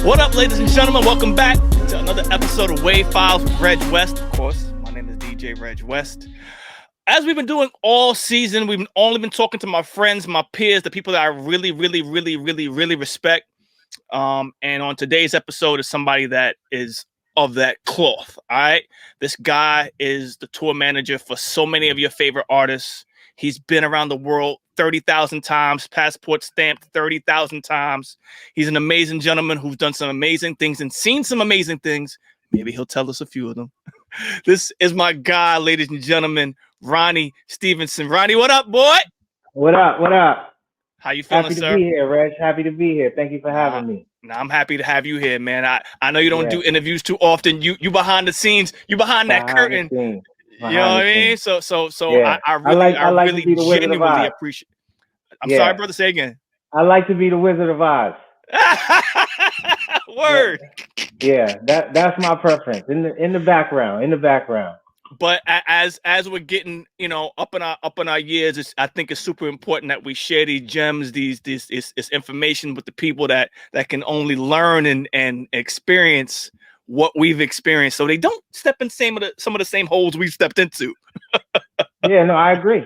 What up, ladies and gentlemen? Welcome back to another episode of Wave Files with Reg West. Of course, my name is DJ Reg West. As we've been doing all season, we've only been talking to my friends, my peers, the people that I really respect. And on today's episode is somebody that is of that cloth. All right. This guy is the tour manager for so many of your favorite artists. He's been around the world 30,000 times, passport stamped 30,000 times. He's an amazing gentleman who's done some amazing things and seen some amazing things. Maybe he'll tell us a few of them. This is my guy, ladies and gentlemen, Ronnie Stephenson. Ronnie, what up, boy? What up? What up? How you feeling, Happy sir? to be here, Reg. Happy to be here. Thank you for having me. I'm happy to have you here, man. I know you don't do interviews too often. You behind the scenes. You behind that curtain. You know what I mean? So yeah. I really genuinely appreciate. I'm sorry, brother. Say again. I like to be the Wizard of Oz. Word. Yeah, that's my preference. In the background. But as we're getting, up in our years, I think it's super important that we share these gems, this information with the people that can only learn and experience what we've experienced, so they don't step in some of the same holes we've stepped into. Yeah, no, I agree.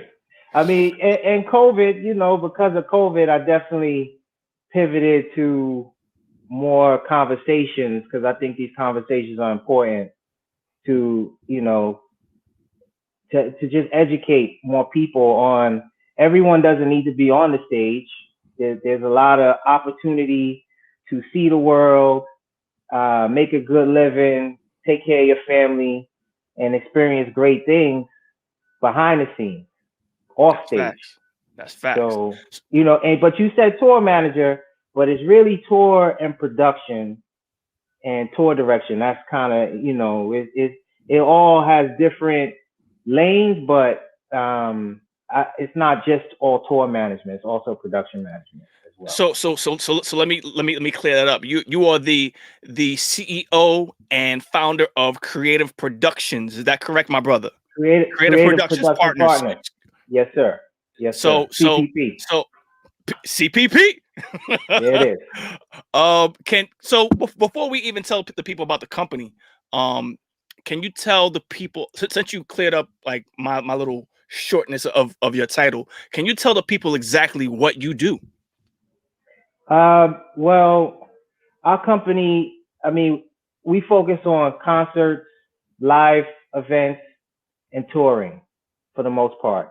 I mean, and COVID, because of COVID, I definitely pivoted to more conversations because I think these conversations are important to, to just educate more people on. Everyone doesn't need to be on the stage. There's a lot of opportunity to see the world, make a good living, take care of your family, and experience great things behind the scenes, off stage. That's facts. So, but you said tour manager, but it's really tour and production and tour direction. That's kind of, it all has different lanes, but it's not just all tour management. It's also production management. Well. So let me clear that up. You are the CEO and founder of Creative Productions. Is that correct, my brother? Creative Productions Partners. Yes, sir. Yes, sir. CPP. So CPP. There it is. Before we even tell the people about the company, can you tell the people, since you cleared up like my little shortness of your title, can you tell the people exactly what you do? Well, our company, we focus on concerts, live events, and touring for the most part.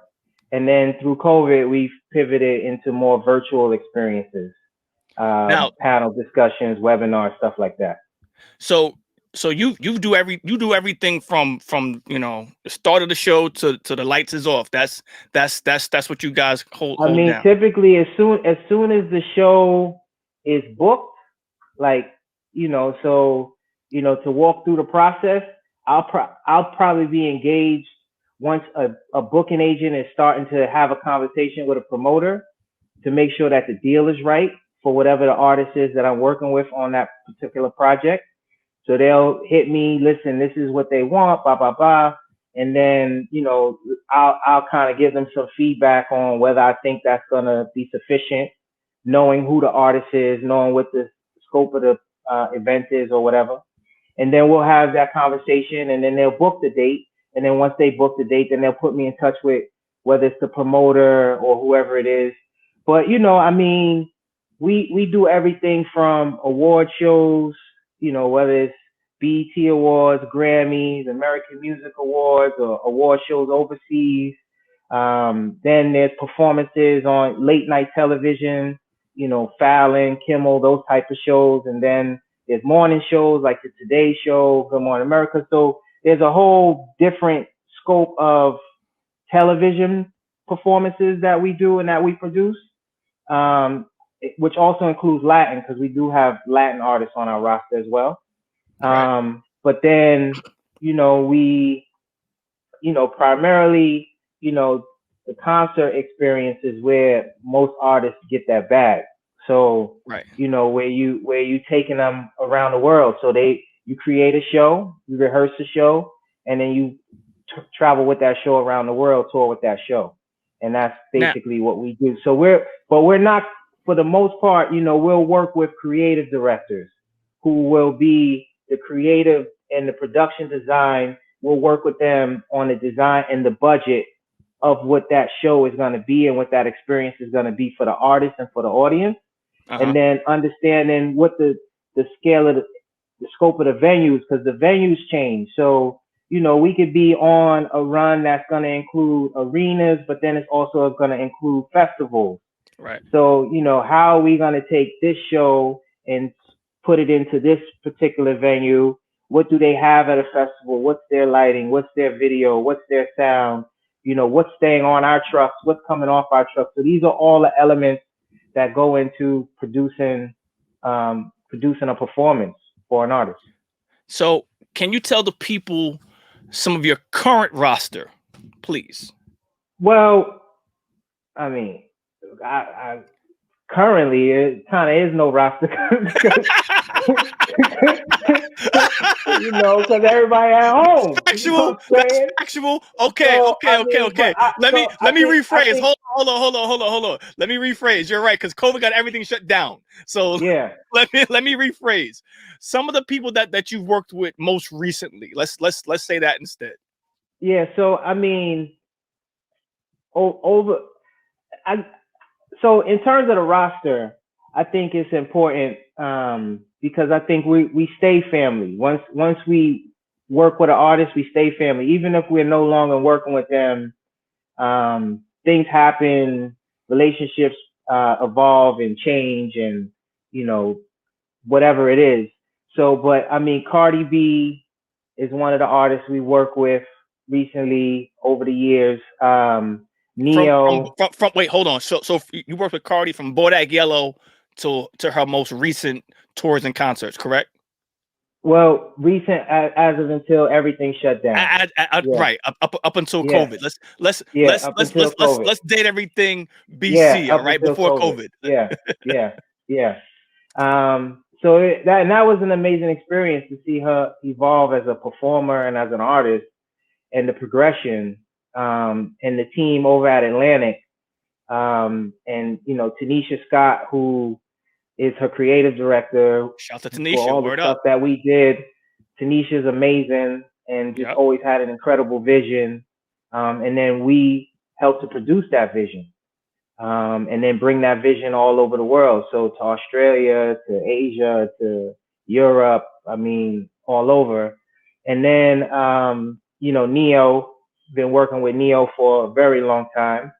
And then through COVID, we've pivoted into more virtual experiences, panel discussions, webinars, stuff like that. So you do everything from the start of the show to the lights is off. That's what you guys hold down. Typically as soon as the show is booked, to walk through the process, I'll probably be engaged once a booking agent is starting to have a conversation with a promoter to make sure that the deal is right for whatever the artist is that I'm working with on that particular project. So they'll hit me, listen, this is what they want, blah, blah, blah. And then, I'll kind of give them some feedback on whether I think that's going to be sufficient, knowing who the artist is, knowing what the scope of the event is or whatever. And then we'll have that conversation, and then they'll book the date. And then once they book the date, then they'll put me in touch with whether it's the promoter or whoever it is. But, we do everything from award shows, whether it's BET Awards, Grammys, American Music Awards, or award shows overseas. Then there's performances on late night television, Fallon, Kimmel, those type of shows. And then there's morning shows like the Today Show, Good Morning America. So there's a whole different scope of television performances that we do and that we produce, which also includes Latin, because we do have Latin artists on our roster as well. Right. But then, we, primarily, the concert experience is where most artists get that bag. So, right. Where you taking them around the world. So you create a show, you rehearse the show, and then you travel with that show around the world, tour with that show. And that's basically what we do. So we're not, for the most part, we'll work with creative directors who will be the creative and the production design. We'll work with them on the design and the budget of what that show is going to be and what that experience is going to be for the artist and for the audience. And then understanding what the scale of the scope of the venues, because the venues change. So, we could be on a run that's going to include arenas, but then it's also going to include festivals. Right. So, how are we going to take this show and put it into this particular venue? What do they have at a festival? What's their lighting? What's their video? What's their sound? What's staying on our trucks? What's coming off our trucks? So these are all the elements that go into producing a performance for an artist. So can you tell the people some of your current roster, please? Well, I mean, I currently it kind of is no roster because because everybody at home. Factual. That's factual. Okay. So, Okay. Let me rephrase. Hold on. Let me rephrase. You're right, because COVID got everything shut down. So yeah. let me rephrase. Some of the people that you've worked with most recently. Let's say that instead. Yeah. So I mean, so in terms of the roster, I think it's important because I think we stay family. Once we work with an artist, we stay family. Even if we're no longer working with them, things happen, relationships evolve and change, and whatever it is. So, but I mean, Cardi B is one of the artists we work with recently over the years. Neo. From wait, hold on. So you worked with Cardi from Bodak Yellow to her most recent tours and concerts, correct? Well, recent as of until everything shut down. Right up until COVID. Let's date everything BC, all right, before COVID. Yeah. So that was an amazing experience to see her evolve as a performer and as an artist, and the progression, and the team over at Atlantic, and Tanisha Scott, who is her creative director. Shout out to Tanisha. For all the stuff that we did. Tanisha's amazing and just always had an incredible vision. And then we helped to produce that vision, and then bring that vision all over the world. So to Australia, to Asia, to Europe, I mean, all over. And then, Neo, been working with Neo for a very long time.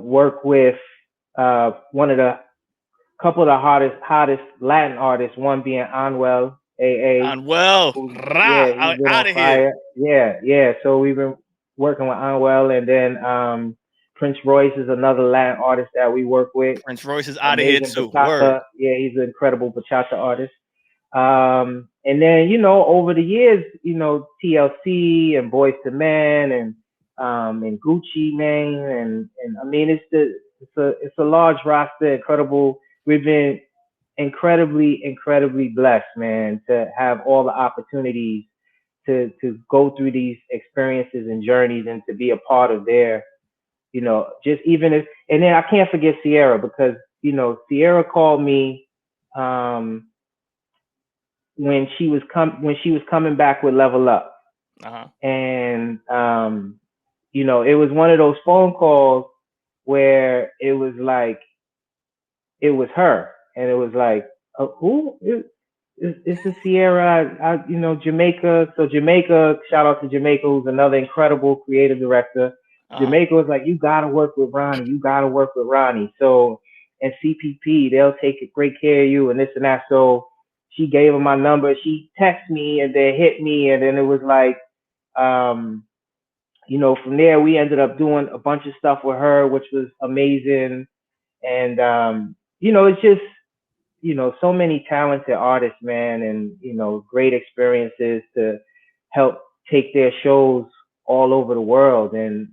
Work with one of the couple of the hottest Latin artists, one being Anuel AA. He's out of here. Yeah. So we've been working with Anuel, and then Prince Royce is another Latin artist that we work with. Prince Royce is out of here too. Yeah, he's an incredible bachata artist. And then over the years, TLC and Boyz II Men and Gucci Mane, and I mean it's a large roster, incredible. We've been incredibly blessed, man, to have all the opportunities to go through these experiences and journeys, and to be a part of their, just even if, and then I can't forget Sierra, because Sierra called me when she was coming back with Level Up, and it was one of those phone calls where it was like, it was her, and it was like, who? It's the Sierra, Jamaica. So Jamaica, shout out to Jamaica, who's another incredible creative director. Jamaica was like, you gotta work with Ronnie. So, and CPP, they'll take great care of you, and this and that. So she gave him my number. She texted me and then hit me, and then it was like, from there we ended up doing a bunch of stuff with her, which was amazing. And it's just, so many talented artists, man, and great experiences to help take their shows all over the world. And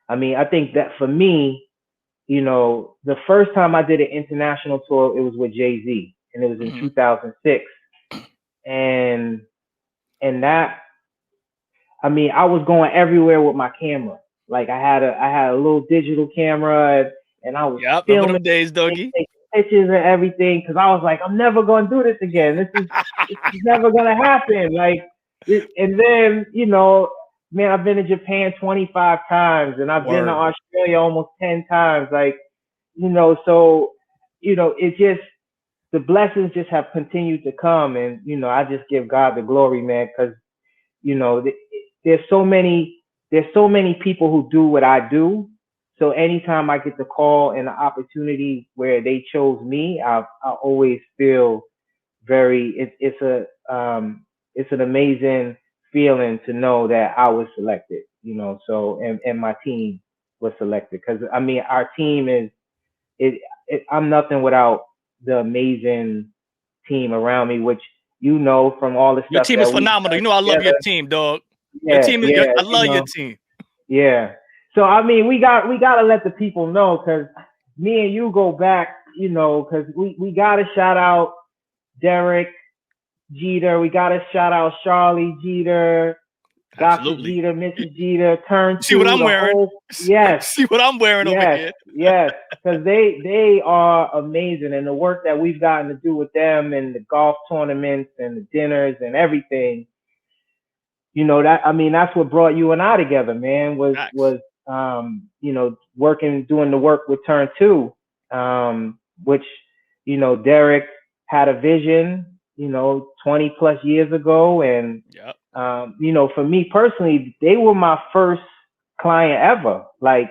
I mean, I think that for me, the first time I did an international tour, it was with Jay-Z, and it was in 2006. And that, I mean, I was going everywhere with my camera. Like I had a little digital camera, and I was Remember filming them days, and doggy. taking pictures and everything because I was like, I'm never gonna do this again. This is never gonna happen. Like, and then man, I've been to Japan 25 times, and I've been to Australia almost 10 times. Like, so it just the blessings just have continued to come, and I just give God the glory, man, because there's so many people who do what I do. So anytime I get the call and the opportunity where they chose me, I always feel it's an amazing feeling to know that I was selected, so and my team was selected, because I mean our team is I'm nothing without the amazing team around me, which from all the Your stuff team that is we phenomenal. I love your team, dog. Your yeah, team is. yeah, I love your team. Yeah. So I mean, we gotta let the people know, because me and you go back, because we gotta shout out Derek Jeter. We gotta shout out Charlie Jeter, Dr. Absolutely. Jeter, Mrs. Jeter, Turn See what Two, I'm the wearing? whole yes, See what I'm wearing over here? yes, because they are amazing, and the work that we've gotten to do with them, and the golf tournaments and the dinners and everything. That's what brought you and I together, man, was doing the work with Turn Two, which, Derek had a vision, 20 plus years ago. And, for me personally, they were my first client ever. Like,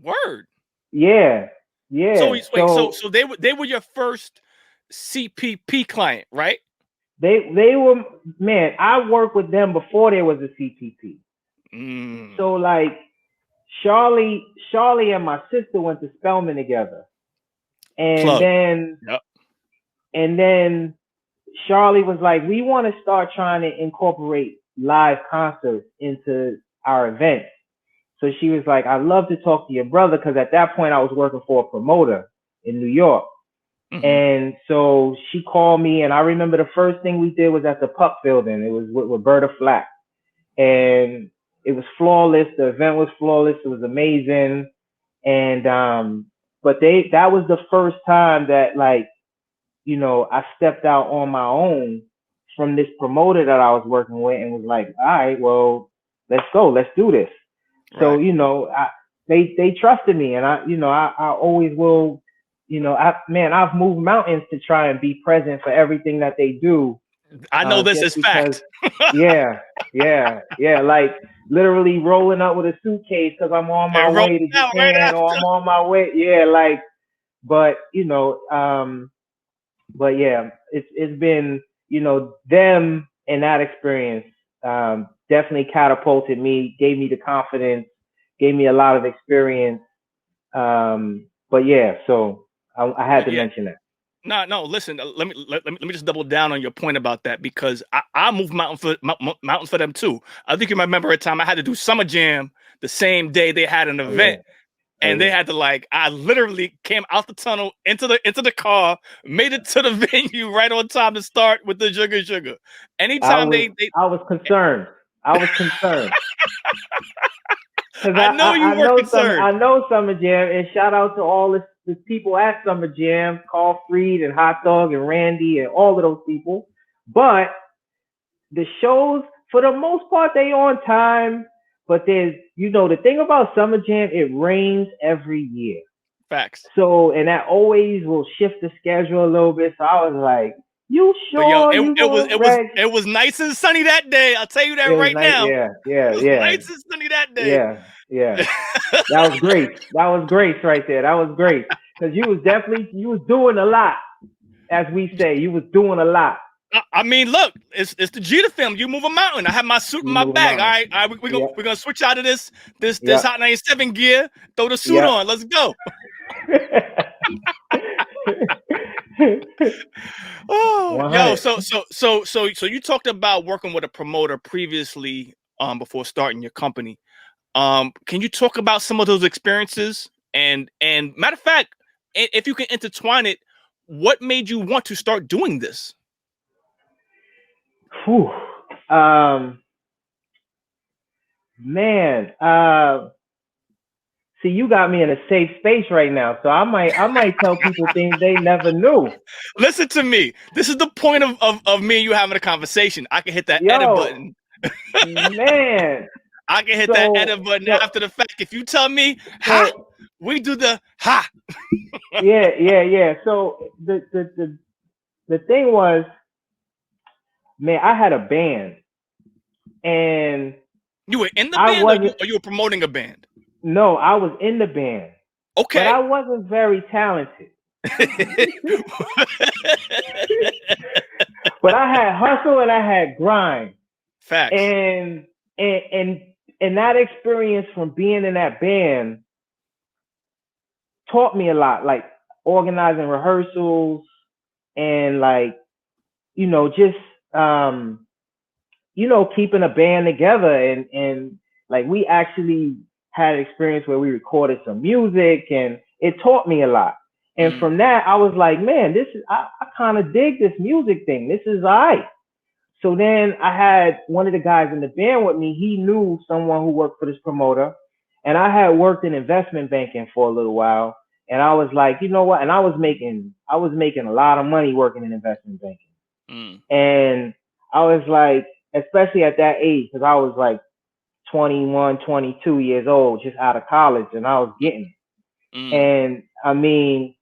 word. Yeah. So they were your first CPP client, right? They were, man, I worked with them before there was a CPP. So like Charlie and my sister went to Spelman together. And then Charlie was like, we want to start trying to incorporate live concerts into our events. So she was like, I'd love to talk to your brother, because at that point I was working for a promoter in New York. And so she called me, and I remember the first thing we did was at the Puck Building. It was with Roberta Flack, and it was flawless. The event was flawless. It was amazing. And but that was the first time that, like, I stepped out on my own from this promoter that I was working with, and was like, all right, well, let's go, let's do this. So they trusted me, and I always will. I've moved mountains to try and be present for everything that they do. I know this is fact. yeah. Like literally rolling up with a suitcase because I'm on my way to Japan, or I'm on my way. Yeah, like, but but yeah, it's been, them and that experience definitely catapulted me, gave me the confidence, gave me a lot of experience. But yeah, so I had to mention that. No. Listen, let me just double down on your point about that, because I moved mountains for them too. I think you remember a time I had to do Summer Jam the same day they had an event, and they had to, like, I literally came out the tunnel into the car, made it to the venue right on time to start with the sugar. Anytime I was concerned. Because I know you were concerned. I know Summer Jam, and shout out to all the people at Summer Jam, Carl Freed and Hot Dog and Randy and all of those people. But the shows, for the most part, they on time. But there's, the thing about Summer Jam, it rains every year. Facts. So, and that always will shift the schedule a little bit. So I was like, you sure? It was nice and sunny that day. I'll tell you that right now. Yeah. Nice and sunny that day. Yeah. That was great. That was great right there. That was great, because you was doing a lot, as we say. You was doing a lot. I mean, look, it's the Jeter film. You move a mountain. I have my suit in my bag. All right, we're gonna switch out of this Hot 97 gear. Throw the suit on. Let's go. Yo, so you talked about working with a promoter previously, before starting your company. Can you talk about some of those experiences? And matter of fact, if you can intertwine it, what made you want to start doing this? Man, See, you got me in a safe space right now, so I might tell people things they never knew. Listen to me. This is the point of me and you having a conversation. I can hit that edit Yo, button. man. I can hit that edit button after the fact. If you tell me ha, we do the ha. Yeah. So the thing was, man, I had a band, and you were in the band, or you were promoting a band? No, I was in the band. Okay, but I wasn't very talented. But I had hustle and I had grind. Facts. And that experience from being in that band taught me a lot, like organizing rehearsals and like, just keeping a band together, and like we actually had an experience where we recorded some music, and it taught me a lot. And from that, I was like, man, I kind of dig this music thing. This is all right. So then I had one of the guys in the band with me. He knew someone who worked for this promoter, and I had worked in investment banking for a little while. And I was like, you know what? And I was making a lot of money working in investment banking. And I was like, especially at that age, because I was like 21, 22 years old, just out of college, and I was getting it. And I mean,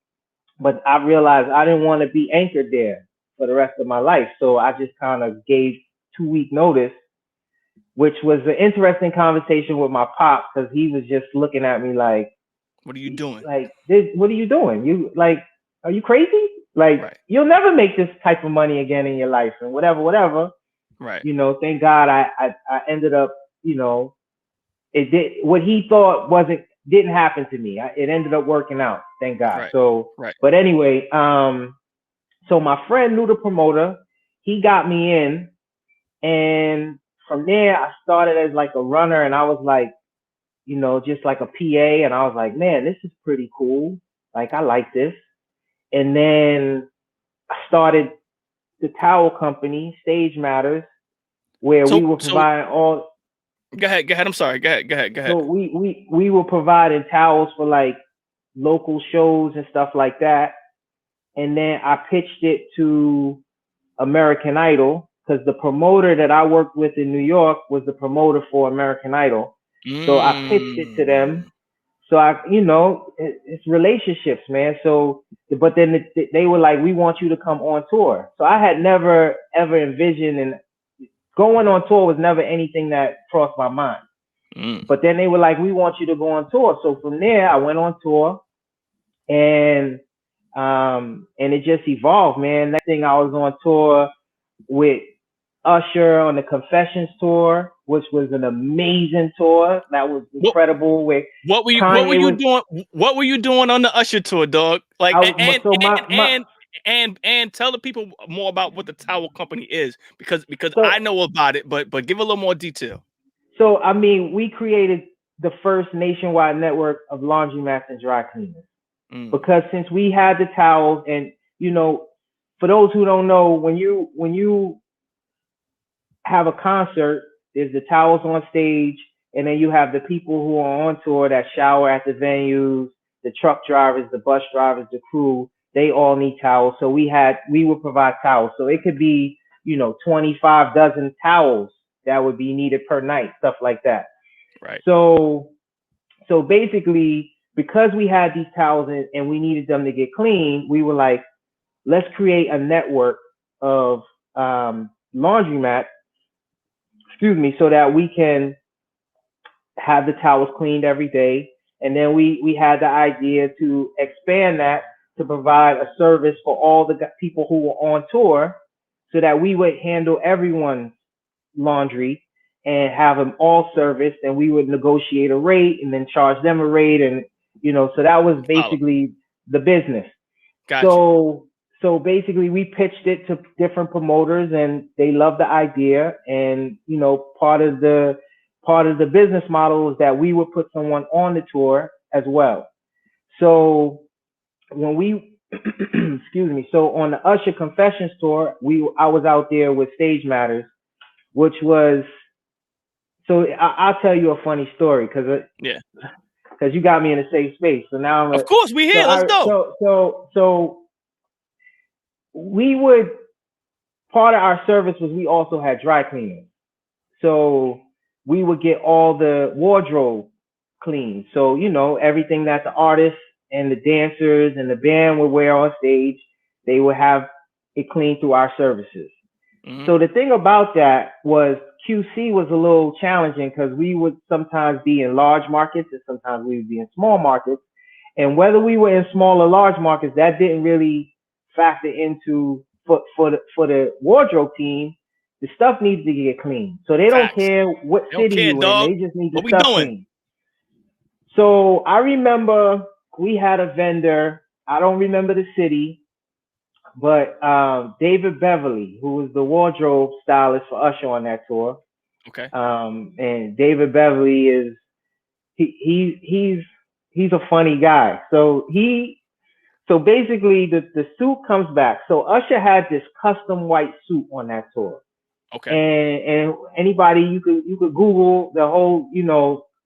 but I realized I didn't want to be anchored there for the rest of my life. So I just kind of gave 2-week notice, which was an interesting conversation with my pop, because he was just looking at me like, what are you doing? Like, what are you doing? You like, are you crazy? Like, right. You'll never make this type of money again in your life, and whatever. Right. Thank God I ended up, it did what he thought didn't happen to me. It ended up working out, thank God. Right. So, right. But anyway, so my friend knew the promoter. He got me in, and from there I started as like a runner, and I was like, just like a PA, and I was like, man, this is pretty cool. Like, I like this. And then I started the towel company, Stage Matters, where we were providing all. Go ahead. I'm sorry. Go ahead. So we were providing towels for like local shows and stuff like that. And then I pitched it to American Idol, because the promoter that I worked with in New York was the promoter for American Idol. So I pitched it to them. So it's relationships, man. So, but then they were like, we want you to come on tour. So I had never ever envisioned, and going on tour was never anything that crossed my mind. But then they were like, we want you to go on tour. So from there, I went on tour, and it just evolved, man. Next thing, I was on tour with Usher on the Confessions tour, which was an amazing tour. That was incredible. What were you doing on the Usher tour, dog? Like, and tell the people more about what the towel company is, because I know about it, but give a little more detail. So I mean, we created the first nationwide network of laundromats and dry cleaners, because since we had the towels, and for those who don't know, when you have a concert, there's the towels on stage, and then you have the people who are on tour that shower at the venues, the truck drivers, the bus drivers, the crew. They all need towels. So we would provide towels. So it could be 25 dozen towels that would be needed per night, stuff like that. Right. So basically, because we had these towels and we needed them to get clean, we were like, let's create a network of laundromats, so that we can have the towels cleaned every day. And then we had the idea to expand that to provide a service for all the people who were on tour, so that we would handle everyone's laundry and have them all serviced, and we would negotiate a rate and then charge them a rate. And, so that was basically the business. Gotcha. So basically we pitched it to different promoters, and they loved the idea. And, part of the business model is that we would put someone on the tour as well. So when we, so on the Usher Confessions tour, I was out there with Stage Matters, which was, so I'll tell you a funny story, because because you got me in a safe space. So now Of course, we here. Let's go. So we would, part of our service was we also had dry cleaning. So we would get all the wardrobe clean. So, everything that the artists and the dancers and the band would wear on stage, they would have it cleaned through our services. Mm-hmm. So the thing about that was QC was a little challenging because we would sometimes be in large markets and sometimes we would be in small markets. And whether we were in small or large markets, that didn't really factor into for the wardrobe team. The stuff needs to get clean. So they don't care what city you're in. They just need the stuff clean. So I remember we had a vendor. I don't remember the city, but David Beverly, who was the wardrobe stylist for Usher on that tour. Okay. And David Beverly is he's a funny guy. So basically the suit comes back. So Usher had this custom white suit on that tour. Okay. And anybody you could Google the whole,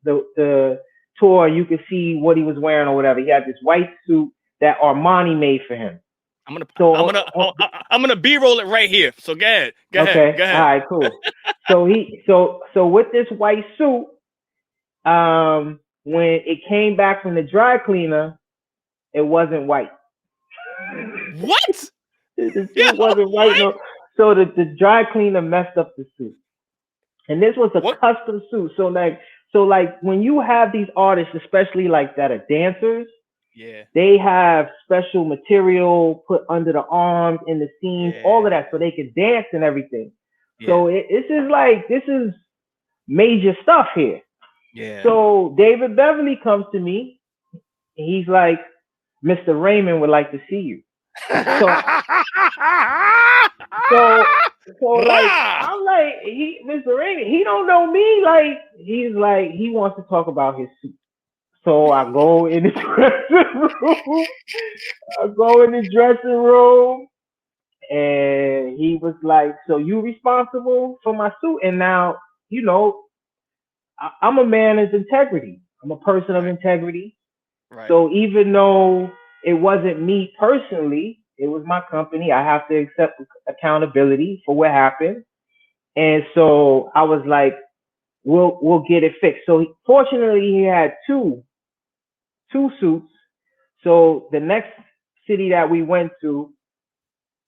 the tour, you could see what he was wearing or whatever. He had this white suit that Armani made for him. I'm gonna B-roll it right here. So go ahead. Go ahead. All right, cool. So with this white suit, when it came back from the dry cleaner, it wasn't white. What? The suit wasn't white. No. So the dry cleaner messed up the suit. And this was a custom suit. So like when you have these artists, especially like that are dancers, they have special material put under the arms, in the seams, all of that, so they can dance and everything. Yeah. So this is major stuff here. Yeah. So David Beverly comes to me. And he's like, Mr. Raymond would like to see you. So like I'm like, Mr. Raymond, he don't know me. Like he's like, he wants to talk about his suit. So I go in the dressing room. And he was like, so you responsible for my suit? And now, I'm a man of integrity. I'm a person of integrity. Right. So even though it wasn't me personally, it was my company, I have to accept accountability for what happened. And so I was like, we'll get it fixed. So fortunately he had two suits. So the next city that we went to,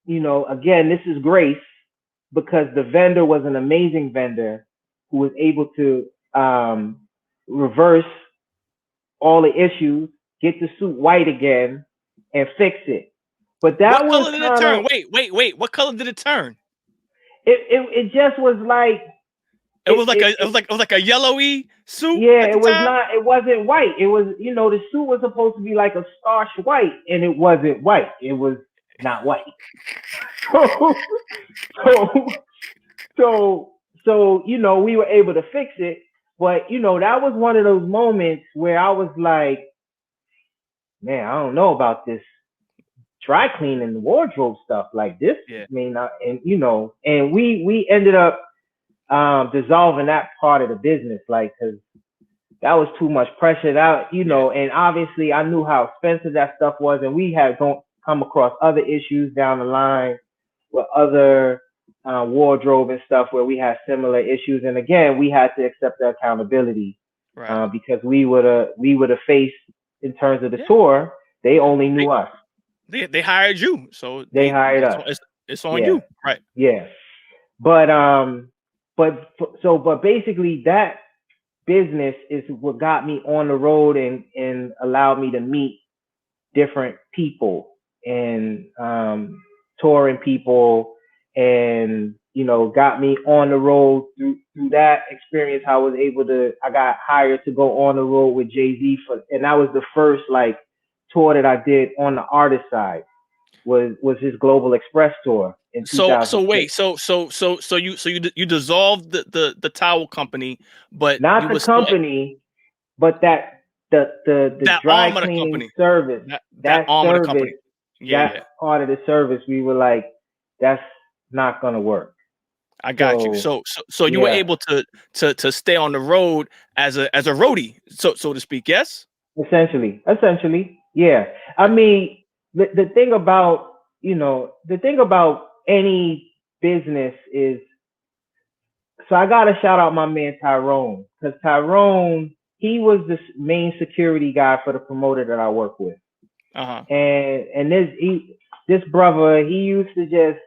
again, this is grace because the vendor was an amazing vendor who was able to reverse all the issues, get the suit white again, and fix it. But that what color did it turn? Wait. What color did it turn? It just was like it was like a yellowy suit. Yeah, it was not. It wasn't white. It was, the suit was supposed to be like a starch white, and it wasn't white. It was not white. So we were able to fix it. But that was one of those moments where I was like, man, I don't know about this dry cleaning the wardrobe stuff like this. I mean, and we ended up dissolving that part of the business, like, because that was too much pressure. That and obviously I knew how expensive that stuff was, and we had come across other issues down the line with other wardrobe and stuff where we had similar issues, and again we had to accept the accountability, right? Because we would have faced, in terms of the tour, they only knew us. They hired you, so they hired us. It's on you, right? Yeah, but basically that business is what got me on the road and allowed me to meet different people and touring people, and got me on the road through that experience. I got hired to go on the road with Jay-Z and that was the first like tour that I did on the artist side, was his Global Express tour in 2006. So you dissolved the towel company, but not the company, but that the dry cleaning service, that arm of the company. That part of the service, we were like, that's not gonna work. I got you. So you were able to stay on the road as a roadie, so to speak. Yes. Essentially, yeah. I mean, the thing about any business is, so I gotta shout out my man Tyrone, because Tyrone, he was the main security guy for the promoter that I work with, Uh-huh. and this brother, he used to just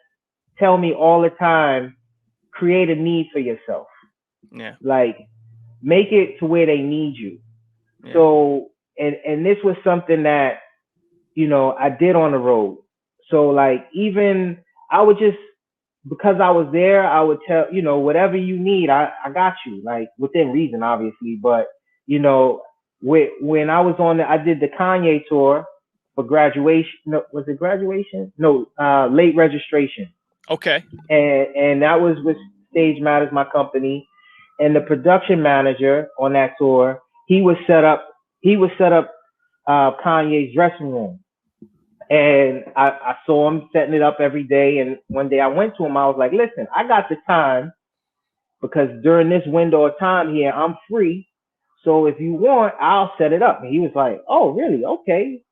tell me all the time, create a need for yourself, Yeah. like make it to where they need you. Yeah. So and this was something that I did on the road. So like, even I would just, because I was there, I would tell, whatever you need, I got you, like within reason, obviously. But when I was I did the Kanye tour for graduation. No, was it graduation? No, late registration. Okay. And that was with Stage Matters, my company, and the production manager on that tour. He was set up Kanye's dressing room. And I saw him setting it up every day. And one day I went to him. I was like, listen, I got the time, because during this window of time here, I'm free. So if you want, I'll set it up. And he was like, oh, really? Okay,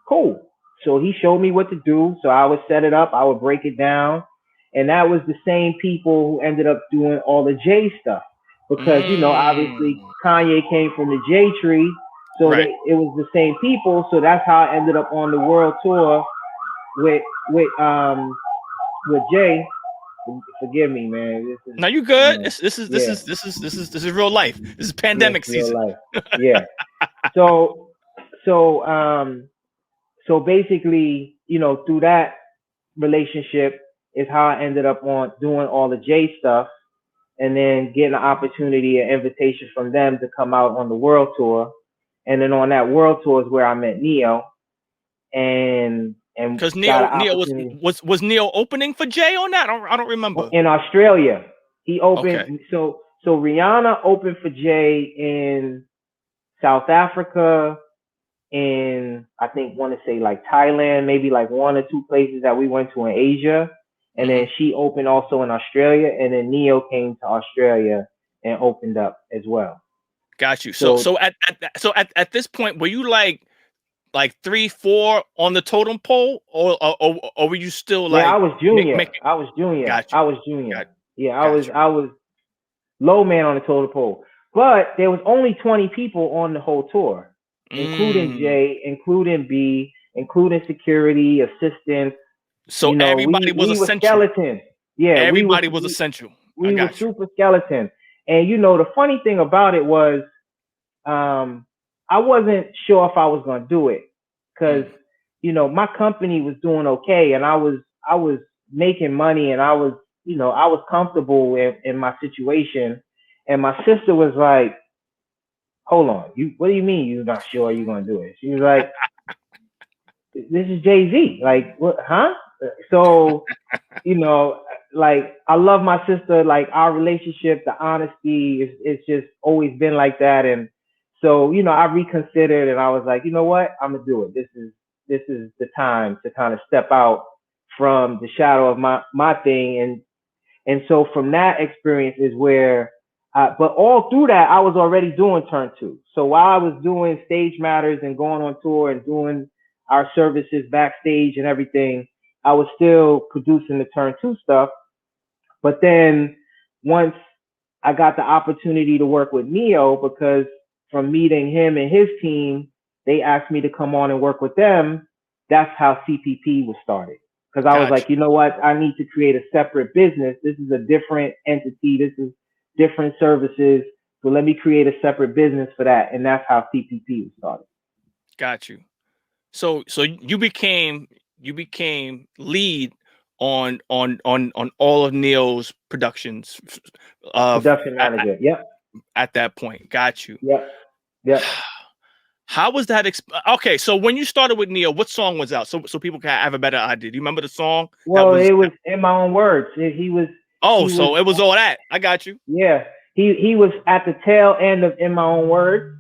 cool. So he showed me what to do. So I would set it up. I would break it down. And that was the same people who ended up doing all the J stuff. Because, obviously Mm. Kanye came from the J tree. So Right. it was the same people. So that's how I ended up on the world tour with with um with Jay. Forgive me, man. This is Now you good. you know, yeah, This is real life. This is yes, pandemic real season. life. Yeah. So so um so basically, through that relationship is how I ended up on doing all the J stuff, and then getting an opportunity, an invitation from them to come out on the world tour. And then on that world tour is where I met Neo, and Because got Neo an Neo opportunity was Neo opening for Jay on that? I don't remember. in Australia. He Okay. opened, so Rihanna opened for Jay in South Africa, in, I think, want to say like Thailand, maybe like one or two places that we went to in Asia. And Mm-hmm. then she opened also in Australia, and then Neo came to Australia and opened up as well. Got you. So So so at this point, were you like 3, 4 on the totem pole, or were you still yeah, I like was junior. making? I was junior. Got you. I was junior. Got Yeah, got you. I was low man on the total pole. But there was only 20 people on the whole tour, including Mm. Jay, including B, including security, assistants. So everybody was We were essential. skeletons. Yeah, Everybody was essential. I we were got you. super skeleton. And the funny thing about it was, I wasn't sure if I was gonna do it, because Mm. my company was doing okay, and I was making money, and I was comfortable in my situation. And my sister was like, hold on, what do you mean you're not sure you're gonna do it? She was like, this is Jay-Z. Like, what, huh? So, you know, like, I love my sister. Like, our relationship, the honesty, it's just always been like that. And so, I reconsidered, and I was like, you know what? I'm gonna do it. This is the time to kind of step out from the shadow of my thing. And so from that experience is where, but all through that, I was already doing turn two. So while I was doing Stage Matters and going on tour and doing our services backstage and everything, I was still producing the turn two stuff. But then once I got the opportunity to work with Neo, because from meeting him and his team, they asked me to come on and work with them. That's how CPP was started. Because I was Got like, you know what? I need to create a separate business. This is a different entity. This is different services. So let me create a separate business for that. And that's how CPP was started. Got you. So you became lead on all of Neo's productions Production manager. Yep. at that point. Got you. Yep. Yep. How was that? Okay, so when you started with Neo, what song was out? So people can have a better idea. Do you remember the song? Well, it was In My Own Words. He was. Oh, he so was, it was all that. I got you. Yeah. He was at the tail end of In My Own Words.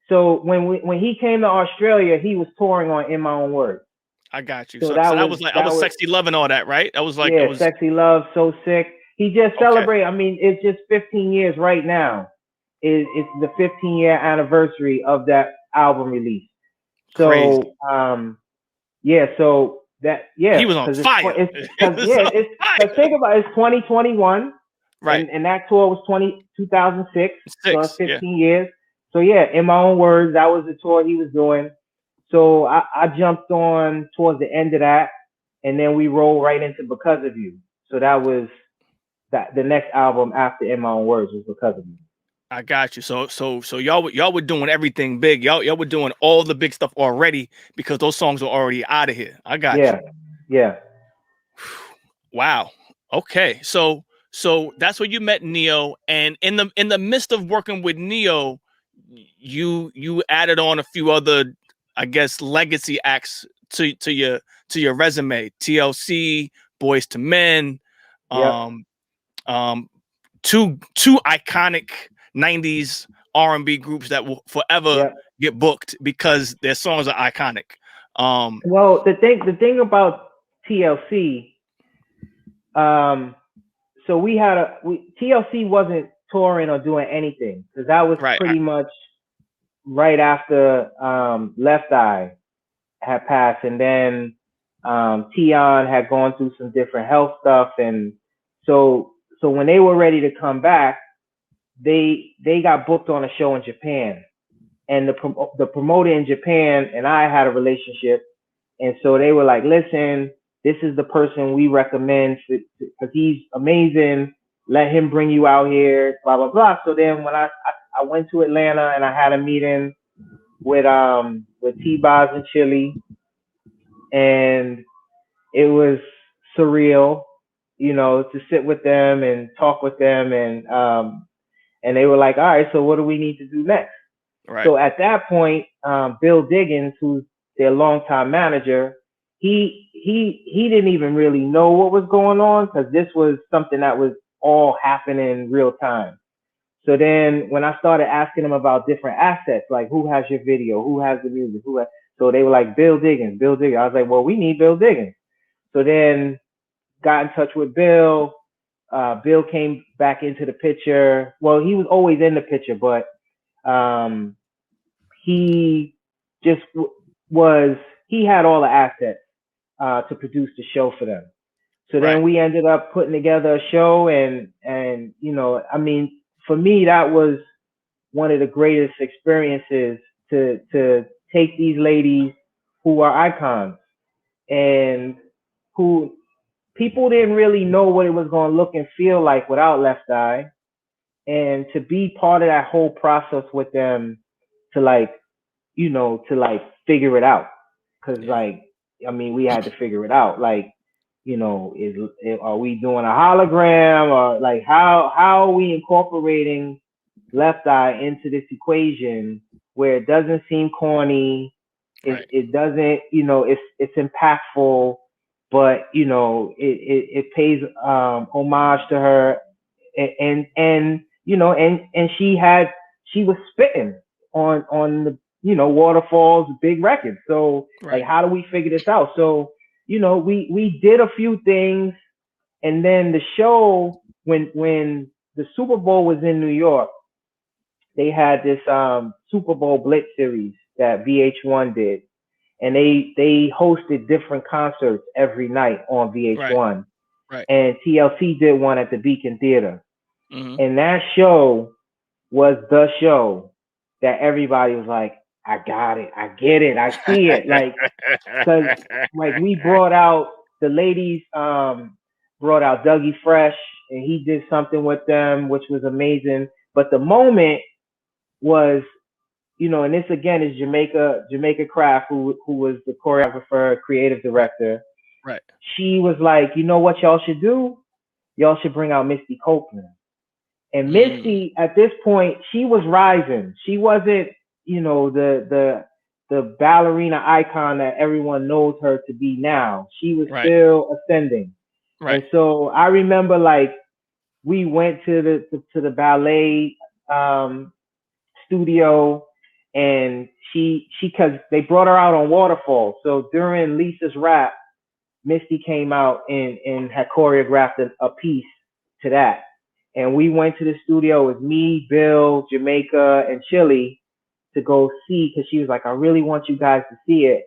So when he came to Australia, he was touring on In My Own Words. I got you. So So that that was like, I was sexy loving all that, right? That was like, yeah, it was Sexy Love, So Sick. He just okay. celebrated. I mean, it's just 15 years right now. It's the 15-year anniversary of that album release. Crazy. So yeah, so that He was on because fire. it's because think about it, it's 2021, Right. and that tour was 2006, so it's 6. Yeah. 15 years. So yeah, in my own words, that was the tour he was doing. So I jumped on towards the end of that, and then we rolled right into Because of You. So that was the next album after In My Own Words was Because of You. I got you. So y'all were doing everything big. Y'all were doing all the big stuff already because those songs were already out of here. I got you. Yeah. Wow. Okay. So that's where you met Neo, and in the midst of working with Neo, you added on a few other, I guess, legacy acts to your resume. TLC, Boyz II Men, Yep. um, two iconic 90s R&B groups that will forever Yep. get booked because their songs are iconic. Well, the thing about TLC, so TLC wasn't touring or doing anything because that was Right. pretty much right after Left Eye had passed, and then Tion had gone through some different health stuff, and so when they were ready to come back, they got booked on a show in Japan, and the promoter in Japan and I had a relationship, and so they were like, listen, this is the person we recommend because he's amazing. Let him bring you out here, blah blah blah. So then when I went to Atlanta and I had a meeting with T-Boz and Chili, and it was surreal, to sit with them and talk with them, and they were like, all right, so what do we need to do next? Right. So at that point, Bill Diggins, who's their longtime manager, he didn't even really know what was going on because this was something that was all happening in real time. So then when I started asking them about different assets, like who has your video, who has the music, so they were like, Bill Diggins, Bill Diggins. I was like, well, we need Bill Diggins. So then got in touch with Bill. Bill came back into the picture. Well, he was always in the picture, but he just he had all the assets to produce the show for them. So then we ended up putting together a show, and I mean, for me, that was one of the greatest experiences to take these ladies who are icons and who people didn't really know what it was going to look and feel like without Left Eye, and to be part of that whole process with them to figure it out. Cause I mean, we had to figure it out. Are we doing a hologram, or like how are we incorporating Left Eye into this equation where it doesn't seem corny, it doesn't, it's impactful, but it pays homage to her, and she was spitting on the Waterfalls, big records. So like, how do we figure this out? So we did a few things, and then the show, when the Super Bowl was in New York, they had this Super Bowl Blitz series that VH1 did, and they hosted different concerts every night on VH1. Right. And TLC did one at the Beacon Theater. Mm-hmm. And that show was the show that everybody was like, I got it, I get it, I see it. Like, because like we brought out the ladies, brought out Dougie Fresh, and he did something with them, which was amazing. But the moment was, and this again is Jamaica Craft, who was the choreographer, creative director. Right. She was like, you know what y'all should do? Y'all should bring out Misty Copeland. And Misty, at this point, she was rising. She wasn't, the ballerina icon that everyone knows her to be now. She was still ascending. Right. And so I remember, like, we went to the ballet studio, and because they brought her out on Waterfall. So during Lisa's rap, Misty came out and had choreographed a piece to that. And we went to the studio with me, Bill, Jamaica, and Chili to go see, because she was like, I really want you guys to see it.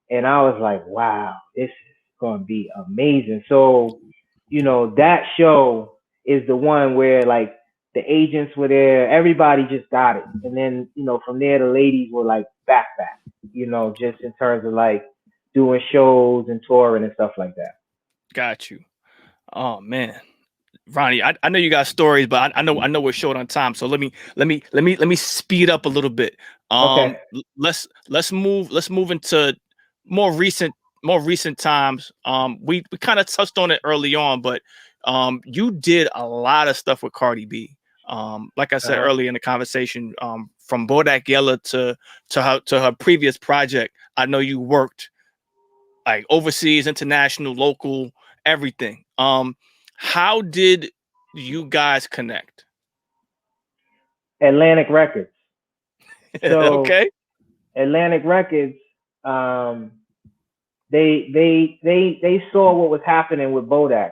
And I was like, wow, this is going to be amazing. So, that show is the one where like the agents were there, everybody just got it. And then, from there, the ladies were like back, just in terms of like doing shows and touring and stuff like that. Got you. Oh man. Ronnie, I know you got stories, but I know we're short on time. So let me speed up a little bit. Okay. Let's move into more recent times. We kind of touched on it early on, but you did a lot of stuff with Cardi B. Like I said earlier in the conversation, from Bodak Yellow to her previous project, I know you worked like overseas, international, local, everything. How did you guys connect? Atlantic Records. So Okay. Atlantic Records, they saw what was happening with Bodak,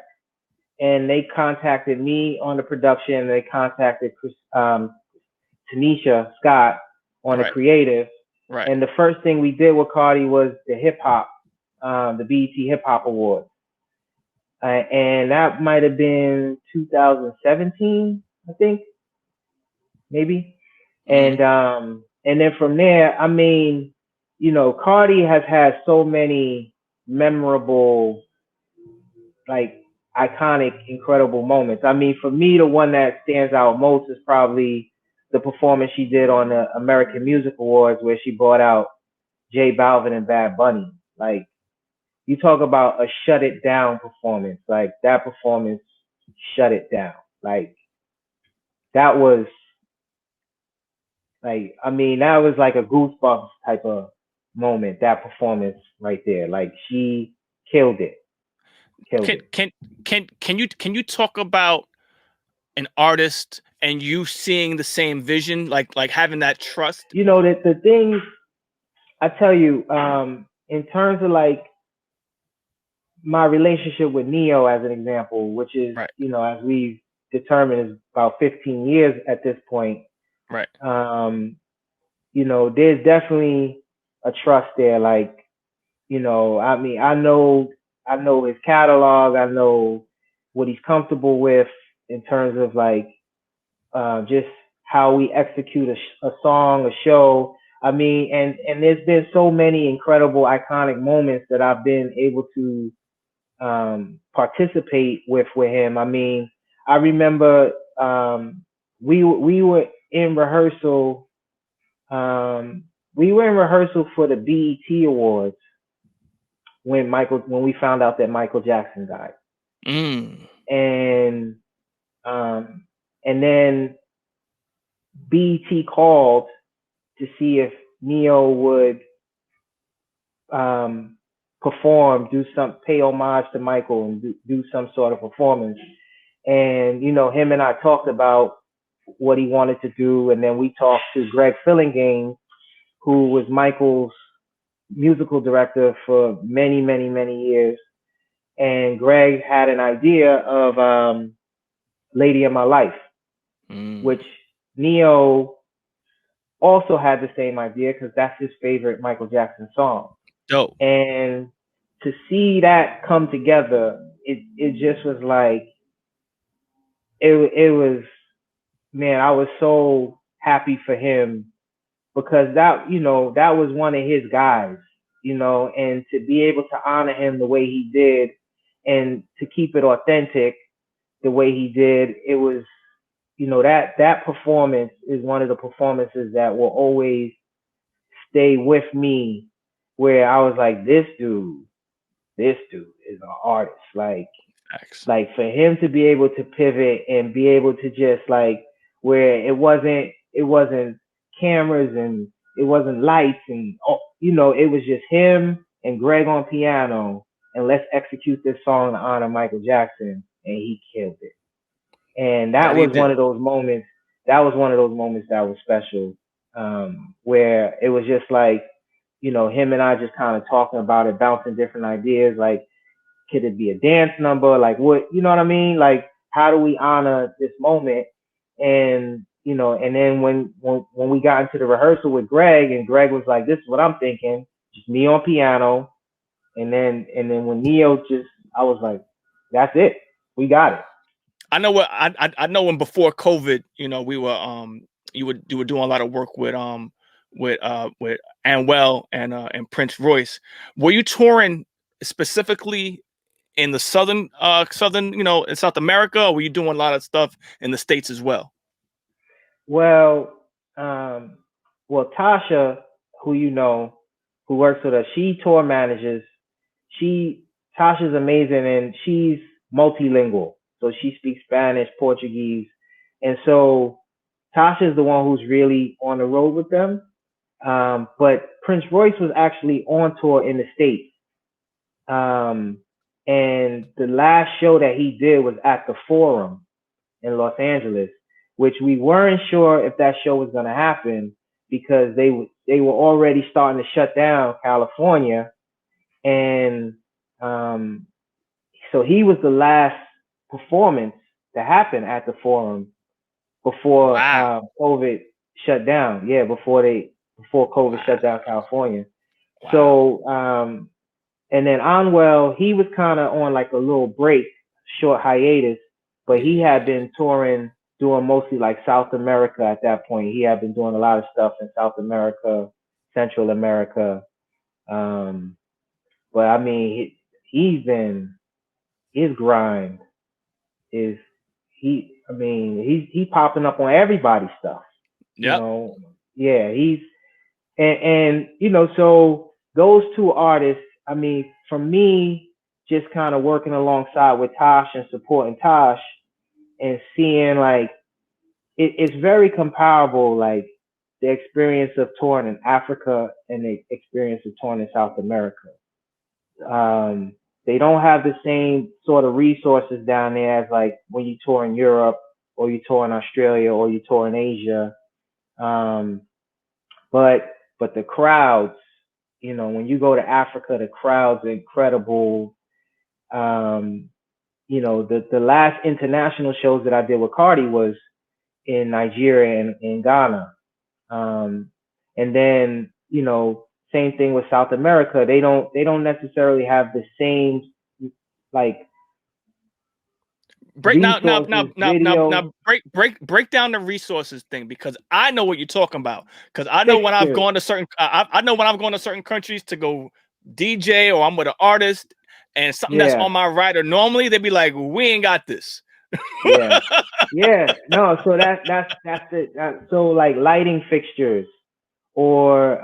and they contacted me on the production. They contacted Tanisha Scott on the creative. Right. And the first thing we did with Cardi was the hip hop, the BET Hip Hop Awards. And that might have been 2017, I think, maybe. Mm-hmm. And then from there, I mean, Cardi has had so many memorable, like iconic, incredible moments. I mean, for me, the one that stands out most is probably the performance she did on the American Music Awards, where she brought out J Balvin and Bad Bunny. Like, you talk about a shut it down performance. Like, that performance shut it down. Like, that was like, I mean, that was like a goosebumps type of moment, that performance right there. Like, she killed it. Can you talk about an artist and you seeing the same vision, like having that trust? The things I tell you, in terms of like my relationship with Neo as an example, which is, as we've determined, is about 15 years at this point. Right. There's definitely a trust there. Like, I mean, I know his catalog. I know what he's comfortable with in terms of like, just how we execute a song, a show. I mean, and there's been so many incredible, iconic moments that I've been able to participate with him. I mean, I remember we were in rehearsal. We were in rehearsal for the BET Awards when we found out that Michael Jackson died. And then BET called to see if Neo would perform, pay homage to Michael and do some sort of performance. And, him and I talked about what he wanted to do. And then we talked to Greg Fillingane, who was Michael's musical director for many, many, many years. And Greg had an idea of Lady of My Life, which Neo also had the same idea because that's his favorite Michael Jackson song. Dope. And to see that come together, it just was like, it was, man, I was so happy for him, because that was one of his guys, and to be able to honor him the way he did and to keep it authentic the way he did, it was, that performance is one of the performances that will always stay with me, where I was like, this dude is an artist. Like for him to be able to pivot and be able to just like, where it wasn't cameras and it wasn't lights and, it was just him and Greg on piano, and let's execute this song to honor Michael Jackson, and he killed it. And that was one of those moments. That was one of those moments that was special, where it was just like, him and I just kind of talking about it, bouncing different ideas. Like, could it be a dance number? Like, what, you know what I mean? Like, how do we honor this moment? And, And then when we got into the rehearsal with Greg, and Greg was like, "This is what I'm thinking, just me on piano," and then when Neo I was like, "That's it, we got it." I know what I know when before COVID, we were you were doing a lot of work with Anwell and Prince Royce. Were you touring specifically in the southern in South America, or were you doing a lot of stuff in the States as well? Well, Tasha, who works with us, she tour manages. Tasha's amazing, and she's multilingual. So she speaks Spanish, Portuguese, and so Tasha's the one who's really on the road with them. But Prince Royce was actually on tour in the States. And the last show that he did was at the Forum in Los Angeles, which we weren't sure if that show was going to happen because they were already starting to shut down California. And so he was the last performance to happen at the Forum before COVID shut down. Yeah, before COVID shut down California. Wow. So and then Anwell, he was kind of on like a little break, short hiatus, but he had been touring, doing mostly like South America at that point. He had been doing a lot of stuff in South America, Central America. But I mean, his grind is he's popping up on everybody's stuff. Yep. Yeah, he's and so those two artists, I mean, for me, just kind of working alongside with Tosh and supporting Tosh and seeing like it's very comparable, like the experience of touring in Africa and the experience of touring in South America. They don't have the same sort of resources down there as like when you tour in Europe or you tour in Australia or you tour in Asia. But the crowds, when you go to Africa, the crowds are incredible. The last international shows that I did with Cardi was in Nigeria and in Ghana. And then, same thing with South America. They don't necessarily have the same like break now break down the resources thing, because I know what you're talking about. Because I know when I've gone to certain I know when I've gone to certain countries to go DJ, or I'm with an artist and something that's on my rider, normally they'd be like, "We ain't got this." Yeah. No, so that's it. So like lighting fixtures or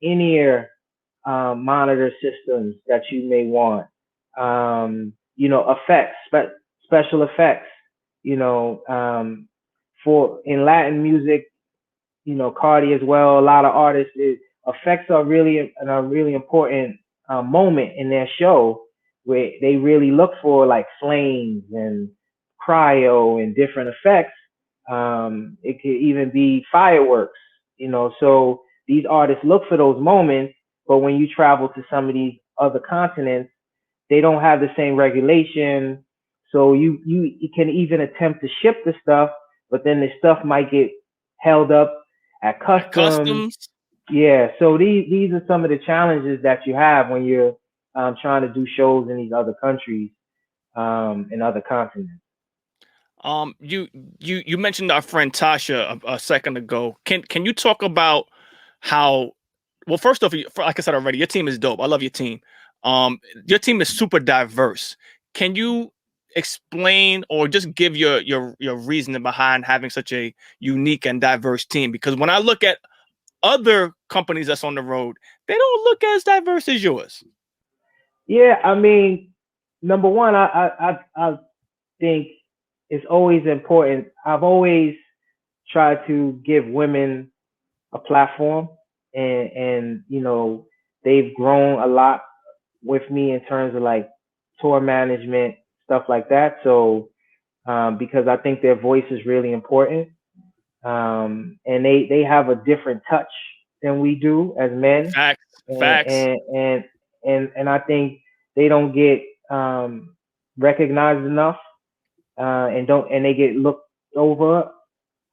in-ear monitor systems that you may want, effects, special effects, for in Latin music, Cardi as well, a lot of artists, effects are really a really important moment in their show where they really look for like flames and cryo and different effects. It could even be fireworks, so these artists look for those moments, but when you travel to some of these other continents, they don't have the same regulation. So you can even attempt to ship the stuff, but then the stuff might get held up at customs. Yeah. So these are some of the challenges that you have when you're trying to do shows in these other countries, in other continents. You mentioned our friend Tasha a second ago. Can you talk about how? Well, first off, like I said already, your team is dope. I love your team. Your team is super diverse. Can you explain or just give your reasoning behind having such a unique and diverse team? Because when I look at other companies that's on the road, they don't look as diverse as yours. Yeah, I mean, number one, I think it's always important. I've always tried to give women a platform, and they've grown a lot with me in terms of like tour management, stuff like that. So because I think their voice is really important, and they have a different touch than we do as men. Facts. And I think they don't get recognized enough, and they get looked over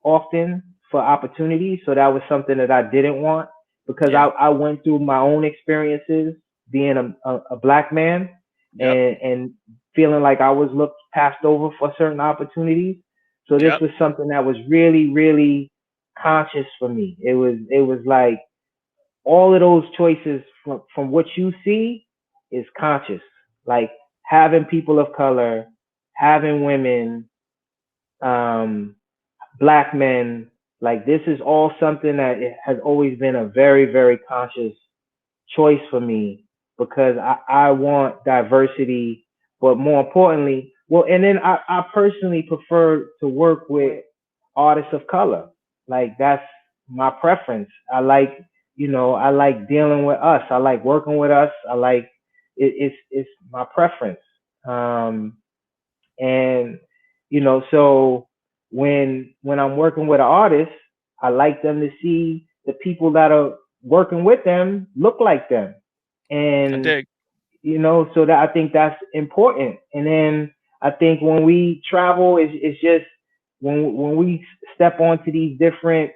often for opportunities. So that was something that I didn't want because Yeah. I went through my own experiences being a black man Yep. and feeling like I was looked passed over for certain opportunities. So this Yep. was something that was really, really conscious for me. It was like all of those choices from what you see is conscious. Like having people of color, having women, um, black men, like this is all something that it has always been a very, very conscious choice for me because I want diversity, but more importantly, well, and then I personally prefer to work with artists of color. Like that's my preference. I like dealing with us. I like working with us. I like it's my preference. Um, and so when I'm working with an artist, I like them to see the people that are working with them look like them. I And dig. so that I think that's important. And then I think when we travel, it's just when we step onto these different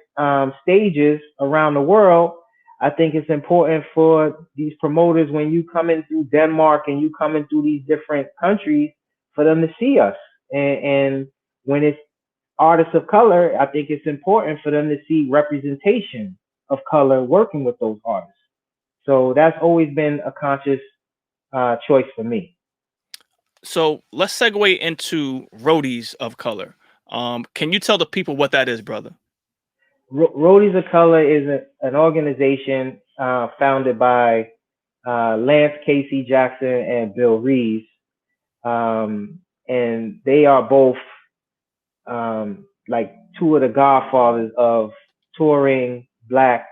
stages around the world, I think it's important for these promoters when you come in through Denmark and you come in through these different countries for them to see us. And when it's artists of color, I think it's important for them to see representation of color working with those artists. So that's always been a conscious choice for me. So let's segue into Roadies of Color. Can you tell the people what that is, brother? Roadies of Color is an organization founded by Lance Casey Jackson and Bill Reeves, and they are both like two of the godfathers of touring, black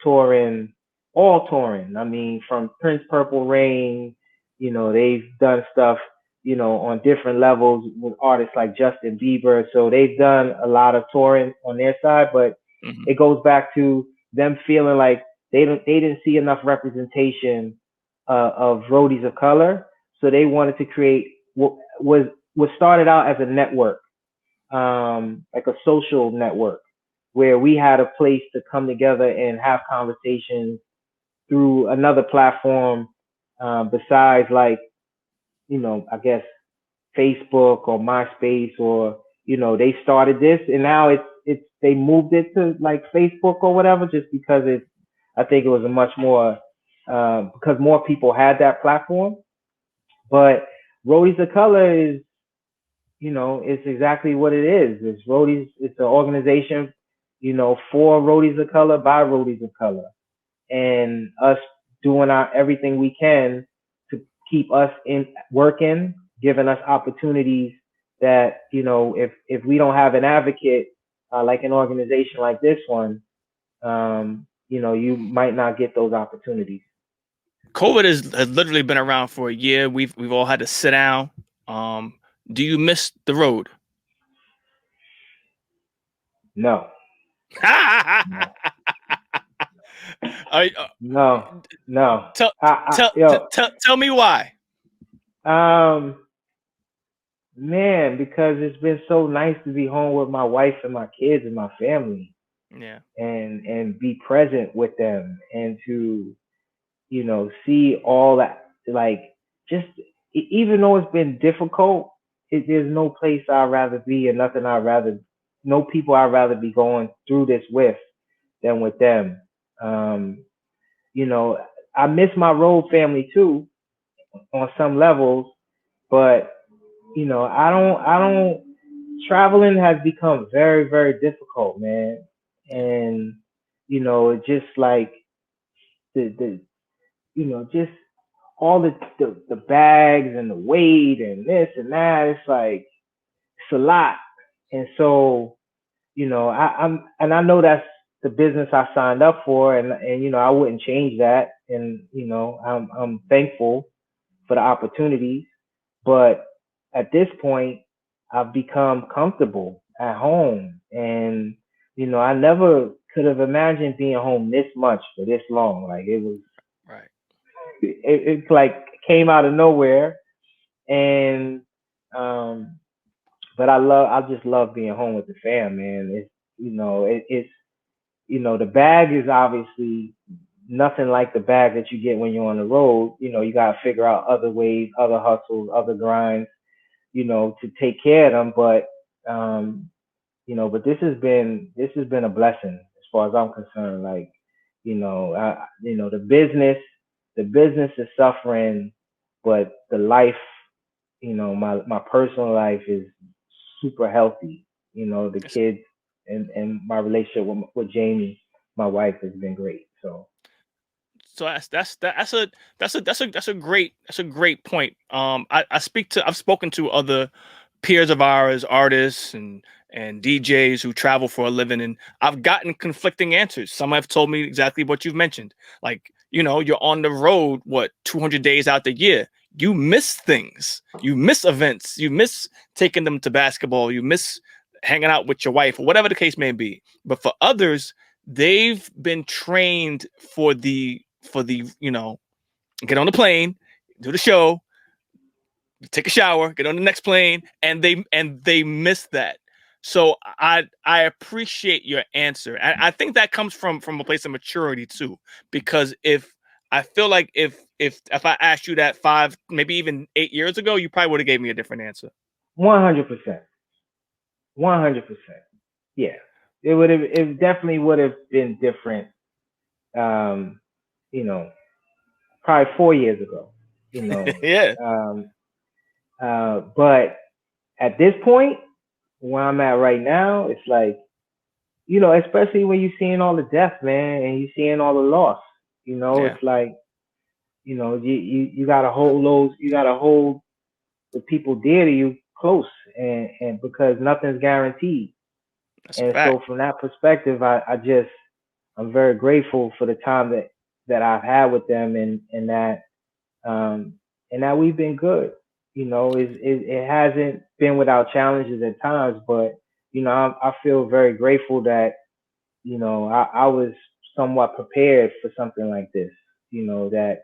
touring, all touring. I mean, from Prince Purple Rain, they've done stuff, on different levels with artists like Justin Bieber. So they've done a lot of touring on their side, but Hmm. it goes back to them feeling like they didn't see enough representation of roadies of color. So they wanted to create what started out as a network, like a social network where we had a place to come together and have conversations through another platform besides like I guess Facebook or MySpace or they started this and now it's they moved it to like Facebook or whatever just because I think it was a much more because more people had that platform. But Roadies of Color is it's exactly what it is. It's roadies. It's an organization, for roadies of color by roadies of color, and us doing our everything we can to keep us in working, giving us opportunities that if we don't have an advocate like an organization like this one, you might not get those opportunities. COVID has literally been around for a year. We've all had to sit down. Um, do you miss the road? No, I, no, no, no. tell, Yo, tell me why. um, man, because it's been so nice to be home with my wife and my kids and my family Yeah. and be present with them and to, see all that like just even though it's been difficult, there's no place I'd rather be and nothing I'd rather no people I'd rather be going through this with than with them. Um, you know, I miss my road family too on some levels, but I don't traveling has become very, very difficult, man. Yeah. And, it just like the just all the bags and the weight and this and that, it's like it's a lot. And so, and I know that's the business I signed up for and I wouldn't change that. And, I'm thankful for the opportunities. But at this point, I've become comfortable at home. And, I never could have imagined being home this much for this long. Like Right. it's like came out of nowhere. And, um, but I just love being home with the fam, man. It's it's the bag is obviously nothing like the bag that you get when you're on the road. You got to figure out other ways, other hustles, other grinds, to take care of them. But but this has been a blessing as far as I'm concerned. Like, the business is suffering, but the life, my personal life is super healthy. The kids and my relationship with Jamie, my wife, has been great. So that's a great point. I've spoken to other peers of ours, artists and DJs who travel for a living, and I've gotten conflicting answers. Some have told me exactly what you've mentioned. Like, you're on the road, 200 days out the year. You miss things. You miss events. You miss taking them to basketball. You miss hanging out with your wife or whatever the case may be. But for others, they've been trained for the get on the plane, do the show, take a shower, get on the next plane, and they miss that. So I appreciate your answer. I think that comes from a place of maturity too, because if I feel like if I asked you that 5, maybe even 8 years ago, you probably would have gave me a different answer. 100%, 100%. Yeah, it definitely would have been different. Um, you know, Probably 4 years ago. Yeah. But at this point, where I'm at right now, it's like, especially when you're seeing all the death, man, and you're seeing all the loss. Yeah. It's like, you gotta hold the people dear to you close, and because nothing's guaranteed. That's a And fact. so from that perspective, I'm very grateful for the time that I've had with them, um, and that we've been good. It hasn't been without challenges at times, but I feel very grateful that I was somewhat prepared for something like this. That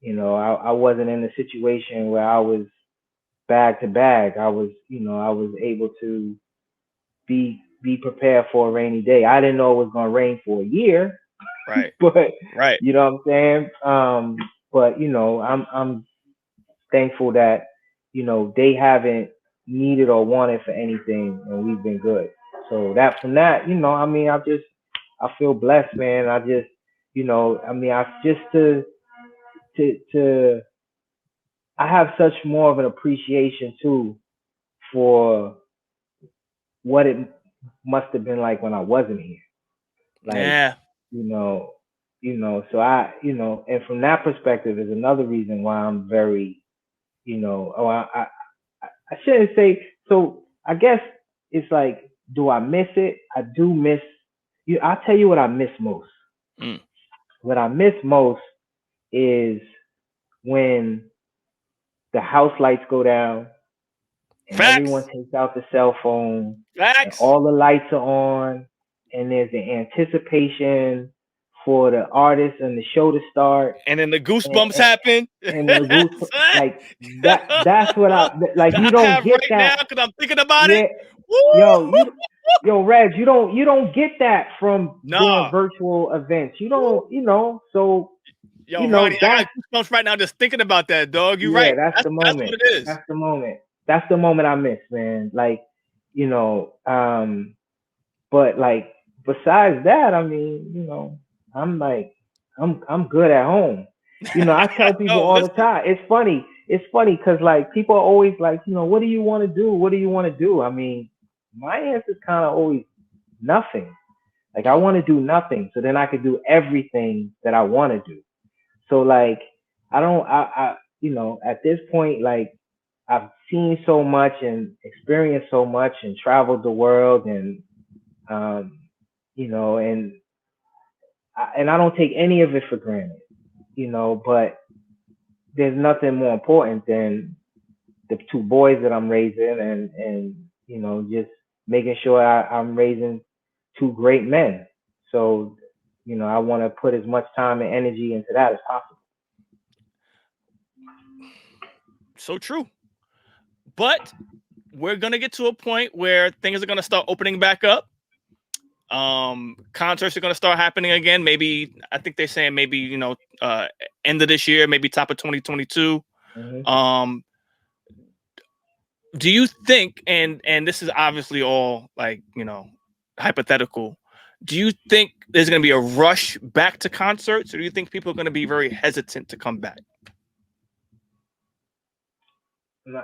I wasn't in a situation where I was bag to bag. I was able to be prepared for a rainy day. I didn't know it was gonna rain for a year, Right. but Right. you know what I'm saying. But I'm thankful that they haven't needed or wanted for anything, and we've been good. So from that, I mean, I feel blessed, man. I mean, I just to I have such more of an appreciation too for what it must have been like when I wasn't here. Like, Yeah. you know, so and from that perspective is another reason why I'm very, I shouldn't say, so I guess it's like, do I miss it? I do miss you. I'll tell you what I miss most. Mm. What I miss most is when the house lights go down and everyone Facts. takes out the cell phone and Facts. all the lights are on and there's an anticipation for the artist and the show to start, And then the and, goosebumps and, happen. and the goose, That's it. like that's what I like. That You I don't have get right now that. because I'm thinking about it. Yeah, yo, Woo! Reg, you don't get that from doing Nah. virtual events. You don't, Woo. so Yo, Ronnie, I got that's, goosebumps right now just thinking about that, dog. You yeah, right. that's the That's what moment. it is. That's the moment. That's the moment I miss, man. Like, you know, um, but like besides that, I mean, I'm like, I'm good at home. I tell people Yo, all the listen. time. It's funny. It's funny because like people are always like, what do you want to do? What do you want to do? I mean, my answer is kind of always nothing. Like I want to do nothing, so then I could do everything that I want to do. So like I don't at this point, like I've seen so much and experienced so much and traveled the world, and um and I don't take any of it for granted, but there's nothing more important than the two boys that I'm raising, and just making sure I'm raising two great men. So I want to put as much time and energy into that as possible. So true. But we're gonna get to a point where things are gonna start opening back up. Concerts are going to start happening again. Maybe, I think they're saying maybe, you know, end of this year, maybe top of 2022. Mm-hmm. Do you think, and this is obviously all like, you know, hypothetical, do you think there's going to be a rush back to concerts, or do you think people are going to be very hesitant to come back?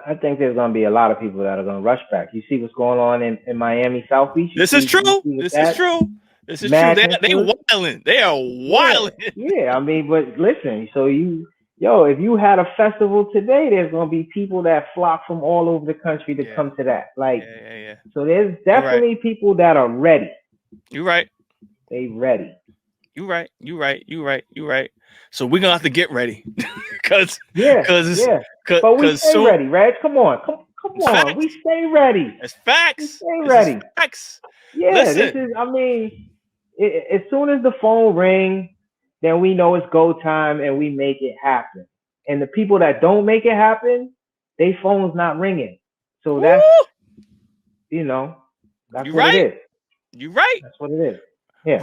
I think there's going to be a lot of people that are going to rush back. You see what's going on in Miami South Beach? This is true. This is true. This is true. They wilding. They are wilding. Yeah, I mean, but listen, so if you had a festival today, there's going to be people that flock from all over the country to come to that. Like, so there's definitely people that are ready. You're right. They ready. You're right. So we're gonna have to get ready, because But we stay ready, Reg. Come on. Facts. We stay ready. It's facts. We stay ready. Facts. Yeah, Listen. this is. I mean, as soon as the phone rings, then we know it's go time and we make it happen. And the people that don't make it happen, their phone's not ringing. So that's, you know, that's what it is. You're right. That's what it is. Yeah.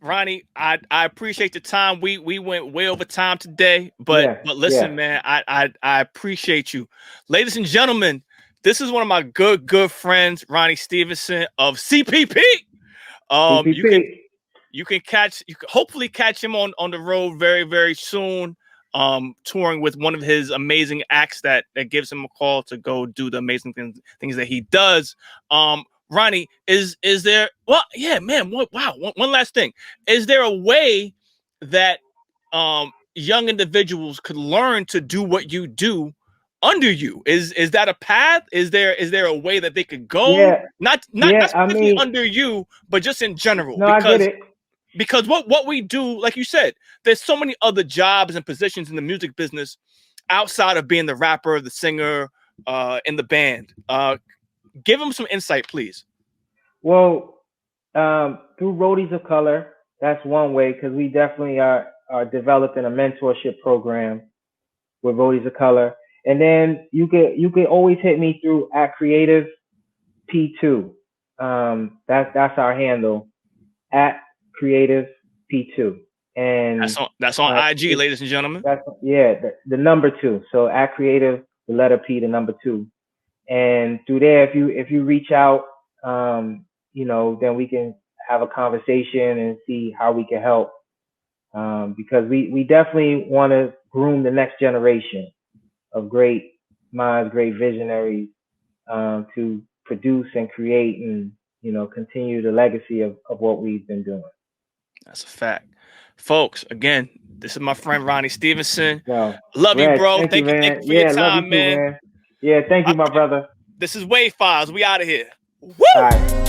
Ronnie, I appreciate the time. We went way over time today, but listen, man, I appreciate you. Ladies and gentlemen, this is one of my good friends, Ronnie Stephenson of CPP. You can hopefully catch him on the road very, very soon. Touring with one of his amazing acts that gives him a call to go do the amazing things that he does. Ronnie, is there? Well, yeah, man. One last thing. Is there a way that young individuals could learn to do what you do under you? Is that a path? Is there a way that they could go? Yeah. Not specifically under you, but just in general. No, I get it. Because what we do, like you said, there's so many other jobs and positions in the music business outside of being the rapper, the singer, in the band. Give them some insight, please. Well, through Roadies of Color, that's one way, because we definitely are developing a mentorship program with Roadies of Color. And then you could always hit me through @Creative P2. That's our handle, @Creative P2. And that's on IG, ladies and gentlemen. The number 2. So @Creative, the letter P, the number 2. And through there, if you reach out, you know, then we can have a conversation and see how we can help. Because we definitely want to groom the next generation of great minds, great visionaries, to produce and create and, you know, continue the legacy of what we've been doing. That's a fact. Folks, again, this is my friend Ronnie Stephenson. Yo, love Reg, you, bro. Thank you for your time, man. Yeah, thank you, my brother. This is Wave Files. We out of here. Woo! All right.